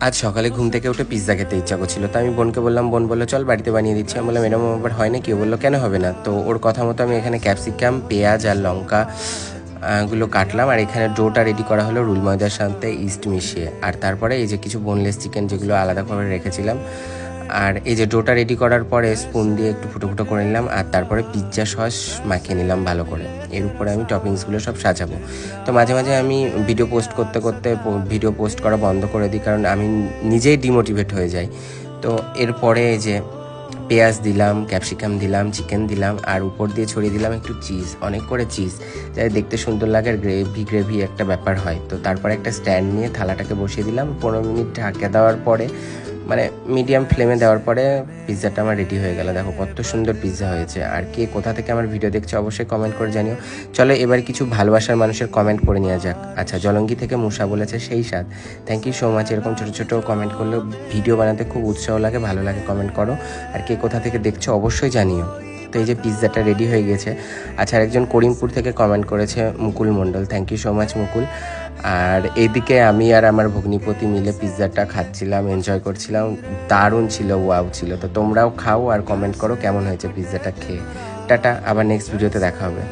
আজ সকালে ঘুম থেকে উঠে পিৎজা খেতে ইচ্ছা করছিল, তো আমি বোনকে বললাম, বোন বললো চল বাড়িতে বানিয়ে দিচ্ছি। আমি বললাম এরকম আবার হয় না কি? ও বললো কেন হবে না। তো ওর কথা মতো আমি এখানে ক্যাপসিকাম, পেঁয়াজ আর লঙ্কা গুলো কাটলাম, আর এখানে ডোটা রেডি করা হলো রুল ময়দার সাথে ইস্ট মিশিয়ে। আর তারপরে এই যে কিছু বোনলেস চিকেন যেগুলো আলাদাভাবে রেখেছিলাম, আর এই যে ডোটা রেডি করার পরে স্পুন দিয়ে একটু ফুটো ফুটো করে নিলাম, আর তারপরে পিৎজা সস মাখিয়ে নিলাম ভালো করে। এর উপরে আমি টপিংসগুলো সব সাজাবো। তো মাঝে মাঝে আমি ভিডিও পোস্ট করতে করতে ভিডিও পোস্ট করা বন্ধ করে দিই, কারণ আমি নিজেই ডিমোটিভেট হয়ে যাই। তো এরপরে এই যে পেঁয়াজ দিলাম, ক্যাপসিকাম দিলাম, চিকেন দিলাম, আর উপর দিয়ে ছড়িয়ে দিলাম একটু চিজ, অনেক করে চিজ, যাতে দেখতে সুন্দর লাগে আর গ্রেভি গ্রেভি একটা ব্যাপার হয়। তো তারপরে একটা স্ট্যান্ড নিয়ে থালাটাকে বসিয়ে দিলাম। 15 মিনিট ঢাকা দেওয়ার পরে, মানে মিডিয়াম ফ্লেমে দেওয়ার পরে পিৎজাটা আমার রেডি হয়ে গেল। দেখো কত সুন্দর পিৎজা হয়েছে। আর কে কোথা থেকে আমার ভিডিও দেখছো অবশ্যই কমেন্ট করে জানিও। চলো এবার কিছু ভালোবাসার মানুষের কমেন্ট পড়ে নেওয়া যাক। আচ্ছা, জলঙ্গি থেকে মুসা বলেছে সেই স্বাদ। Thank you so much. এরকম ছোটো ছোটো কমেন্ট করলে ভিডিও বানাতে খুব উৎসাহ লাগে, ভালো লাগে। কমেন্ট করো। আর কে কোথা থেকে দেখছো অবশ্যই জানিও। তো এই যে পিৎজাটা রেডি হয়ে গেছে। আচ্ছা, আরেকজন করিমপুর থেকে কমেন্ট করেছে, মুকুল মণ্ডল। থ্যাংক ইউ সো মাচ মুকুল। আর এইদিকে আমি আর আমার ভগ্নিপতি মিলে পিৎজাটা খাচ্ছিলাম, এনজয় করছিলাম। দারুণ ছিল, ওয়াও ছিল। তো তোমরাও খাও আর কমেন্ট করো কেমন হয়েছে পিৎজাটা খেয়ে। টাটা, আবার নেক্সট ভিডিওতে দেখা হবে।